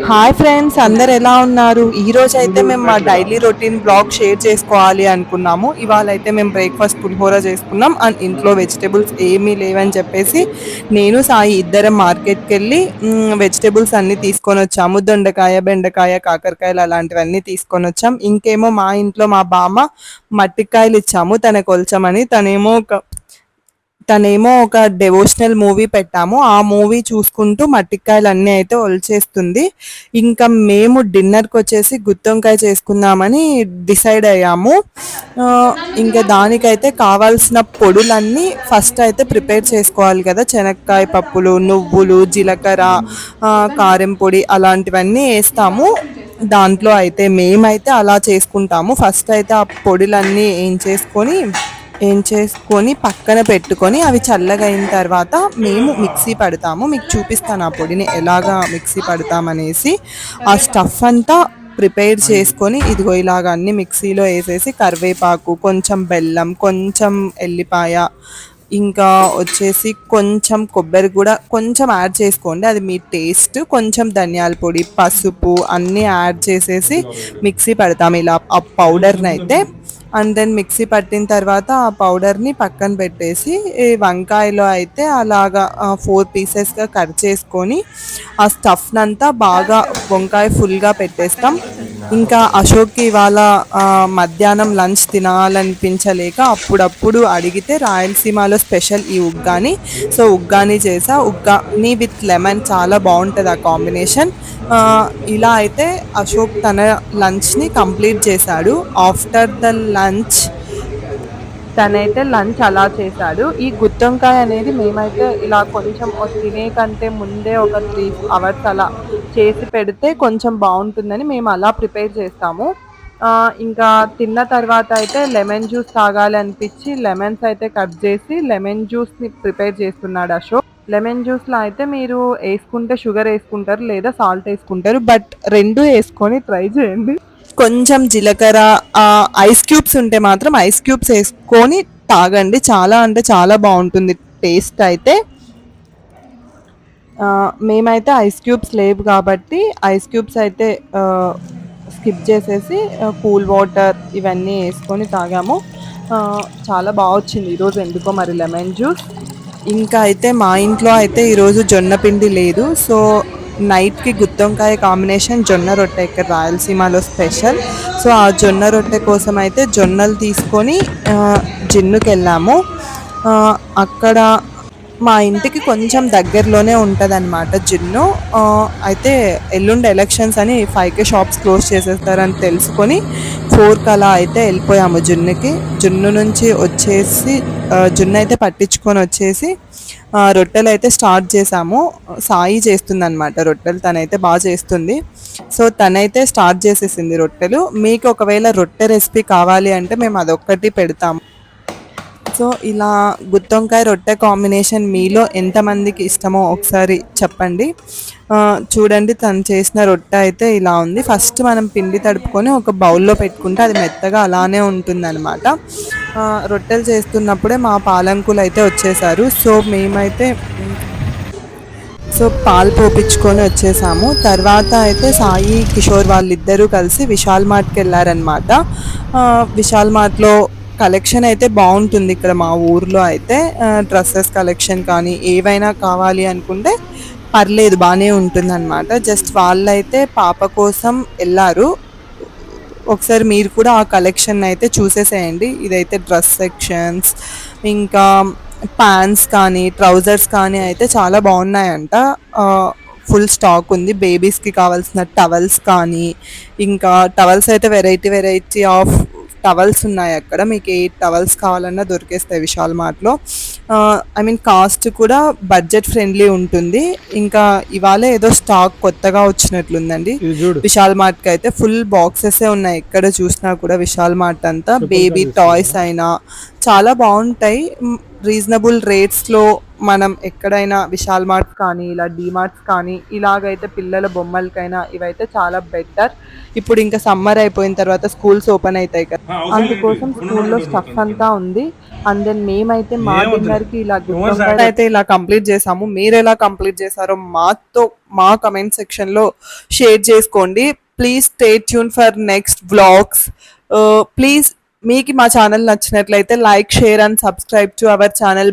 Hi friends, అందరు ఎలా ఉన్నారు? ఈ రోజు అయితే మేము మా డైలీ రొటీన్ బ్లాగ్ షేర్ చేసుకోవాలి అనుకున్నాము. ఇవాళ అయితే మేము బ్రేక్ఫాస్ట్ పులిహోర చేసుకున్నాం అండ్ ఇంట్లో వెజిటేబుల్స్ ఏమీ లేవని చెప్పేసి నేను సాయి ఇద్దరం మార్కెట్కి వెళ్ళి వెజిటేబుల్స్ అన్నీ తీసుకొని వచ్చాము. దొండకాయ, బెండకాయ, కాకరకాయలు అలాంటివన్నీ తీసుకొని వచ్చాం. ఇంకేమో మా ఇంట్లో మా బామ్మ మట్టికాయలు ఇచ్చాము తనకు కొల్చమని. తనేమో ఒక డెవోషనల్ మూవీ పెట్టాము. ఆ మూవీ చూసుకుంటూ మట్టికాయలు అన్నీ అయితే ఒలిచేస్తుంది. ఇంకా మేము డిన్నర్కి వచ్చేసి గుత్తొంకాయ చేసుకుందామని డిసైడ్ అయ్యాము. ఆ, ఇంకా దానికైతే కావాల్సిన పొడులన్నీ ఫస్ట్ అయితే ప్రిపేర్ చేసుకోవాలి కదా. శనక్కాయ పప్పులు, నువ్వులు, జీలకర్ర, కారం పొడి అలాంటివన్నీ వేస్తాము. దాంట్లో అయితే మేమైతే అలా చేసుకుంటాము. ఫస్ట్ అయితే ఆ పొడులన్నీ ఏం చేసుకొని పక్కన పెట్టుకొని అవి చల్లగా అయిన తర్వాత మేము మిక్సీ పడతాము. మీకు చూపిస్తాను ఆ పొడిని ఎలాగా మిక్సీ పడతామనేసి. ఆ స్టఫ్ అంతా ప్రిపేర్ చేసుకొని ఇదిగో ఇలాగ అన్ని మిక్సీలో వేసేసి కరివేపాకు, కొంచెం బెల్లం, కొంచెం ఎల్లిపాయ, ఇంకా వచ్చేసి కొంచెం కొబ్బరి కూడా కొంచెం యాడ్ చేసుకోండి, అది మీ టేస్ట్. కొంచెం ధనియాల పొడి, పసుపు అన్నీ యాడ్ చేసేసి మిక్సీ పడతాము ఇలా ఆ పౌడర్ని అయితే. అండ్ దెన్ మిక్సీ పట్టిన తర్వాత ఆ పౌడర్ని పక్కన పెట్టేసి ఈ వంకాయలో అయితే అలాగా 4 పీసెస్గా కట్ చేసుకొని ఆ స్టఫ్నంతా బాగా వంకాయ ఫుల్గా పెట్టేస్తాం. ఇంకా అశోక్కి ఇవాళ మధ్యాహ్నం లంచ్ తినాలనిపించలేక అప్పుడప్పుడు అడిగితే రాయలసీమలో స్పెషల్ ఈ ఉగ్గాని. సో ఉగ్గాని చేసా. ఉగ్గాని విత్ లెమన్ చాలా బాగుంటుంది ఆ కాంబినేషన్. ఇలా అయితే అశోక్ తన లంచ్ని కంప్లీట్ చేశాడు. ఆఫ్టర్ ద లంచ్ తనైతే లంచ్ అలా చేశాడు. ఈ గుత్తొంకాయ అనేది మేమైతే ఇలా కొంచెం తినే కంటే ముందే ఒక 3 అవర్స్ అలా చేసి పెడితే కొంచెం బాగుంటుందని మేము అలా ప్రిపేర్ చేస్తాము. ఇంకా తిన్న తర్వాత అయితే లెమన్ జ్యూస్ తాగాలి అనిపించి లెమన్స్ అయితే కట్ చేసి లెమన్ జ్యూస్ని ప్రిపేర్ చేస్తున్నాడు అశోక్. లెమన్ జ్యూస్లో అయితే మీరు వేసుకుంటే షుగర్ వేసుకుంటారు లేదా సాల్ట్ వేసుకుంటారు, బట్ రెండు వేసుకొని ట్రై చేయండి. కొంచెం జీలకర్ర, ఐస్ క్యూబ్స్ ఉంటే మాత్రం ఐస్ క్యూబ్స్ వేసుకొని తాగండి. చాలా అంటే చాలా బాగుంటుంది టేస్ట్ అయితే. మేమైతే ఐస్ క్యూబ్స్ లేవు కాబట్టి ఐస్ క్యూబ్స్ అయితే స్కిప్ చేసేసి కూల్ వాటర్ ఇవన్నీ వేసుకొని తాగాము. చాలా బాగా వచ్చింది ఈరోజు ఎందుకో మరి లెమన్ జ్యూస్. ఇంకా అయితే మా ఇంట్లో అయితే ఈరోజు జొన్న పిండి లేదు. సో నైట్కి గుత్తొంకాయ కాంబినేషన్ జొన్న రొట్టె ఇక్కడ రాయలసీమలో స్పెషల్. సో ఆ జొన్న రొట్టె కోసం అయితే జొన్నలు తీసుకొని జిన్నుకి వెళ్ళాము. అక్కడ మా ఇంటికి కొంచెం దగ్గరలోనే ఉంటుందన్నమాట జిన్ను. అయితే ఎల్లుండి ఎలక్షన్స్ అని 5కి షాప్స్ క్లోజ్ చేసేస్తారని తెలుసుకొని 4కి అలా అయితే వెళ్ళిపోయాము జిన్నుకి. జిన్ను నుంచి వచ్చేసి జున్ను అయితే పట్టించుకొని వచ్చేసి రొట్టెలు అయితే స్టార్ట్ చేసాము. సాయి చేస్తుంది అనమాట రొట్టెలు, తనైతే బాగా చేస్తుంది. సో తనైతే స్టార్ట్ చేసేసింది రొట్టెలు. మీకు ఒకవేళ రొట్టె రెసిపీ కావాలి అంటే మేము అదొక్కటి పెడతాము. సో ఇలా గుత్తొంకాయ రొట్టె కాంబినేషన్ మీలో ఎంతమందికి ఇష్టమో ఒకసారి చెప్పండి. చూడండి తను చేసిన రొట్టె అయితే ఇలా ఉంది. ఫస్ట్ మనం పిండి తడుపుకొని ఒక బౌల్లో పెట్టుకుంటే అది మెత్తగా అలానే ఉంటుందన్నమాట. రొట్టెలు చేస్తున్నప్పుడే మా పాలంకులు అయితే వచ్చేసారు. సో మేమైతే పాలు పోపించుకొని వచ్చేసాము. తర్వాత అయితే సాయి, కిషోర్ వాళ్ళిద్దరూ కలిసి విశాల్ మార్ట్కి వెళ్ళారనమాట. విశాల్ మార్ట్లో కలెక్షన్ అయితే బాగుంటుంది ఇక్కడ మా ఊర్లో అయితే. డ్రెస్సెస్ కలెక్షన్ కానీ ఏవైనా కావాలి అనుకుంటే పర్లేదు, బాగానే ఉంటుంది అనమాట. జస్ట్ వాళ్ళైతే పాప కోసం వెళ్ళారు. ఒకసారి మీరు కూడా ఆ కలెక్షన్ అయితే చూసేసేయండి. ఇదైతే డ్రెస్ సెక్షన్స్, ఇంకా ప్యాంట్స్ కానీ ట్రౌజర్స్ కానీ అయితే చాలా బాగున్నాయంట. ఫుల్ స్టాక్ ఉంది. బేబీస్కి కావాల్సిన టవల్స్ కానీ, ఇంకా టవల్స్ అయితే వెరైటీ ఆఫ్ టవల్స్ ఉన్నాయి అక్కడ. మీకు ఏ టవల్స్ కావాలన్నా దొరికేస్తాయి విశాల్ మార్ట్లో. ఐ మీన్ కాస్ట్ కూడా బడ్జెట్ ఫ్రెండ్లీ ఉంటుంది. ఇంకా ఇవాళ ఏదో స్టాక్ కొత్తగా వచ్చినట్లుందండి విశాల్ మార్ట్కి అయితే. ఫుల్ బాక్సెసే ఉన్నాయి ఎక్కడ చూసినా కూడా. విశాల్ మార్ట్ అంతా బేబీ టాయ్స్ అయినా చాలా బాగుంటాయి. రీజనబుల్ రేట్స్లో మనం ఎక్కడైనా విశాల్ మార్ట్స్ కానీ ఇలా డీమార్ట్స్ కానీ ఇలాగైతే పిల్లల బొమ్మలకైనా ఇవైతే చాలా బెటర్. ఇప్పుడు ఇంకా సమ్మర్ అయిపోయిన తర్వాత స్కూల్స్ ఓపెన్ అవుతాయి కదా, అందుకోసం స్కూల్లో స్టఫ్ అంతా ఉంది. అండ్ దెన్ మేమైతే మా డిన్నర్కి ఇలా గుత్తొంకాయ అయితే ఇలా కంప్లీట్ చేసాము. మీరు ఎలా కంప్లీట్ చేశారో మా కమెంట్ సెక్షన్లో షేర్ చేసుకోండి. Please stay tune for next vlogs. Please మీకు మా ఛానల్ నచ్చినట్లయితే like, share and subscribe to our channel.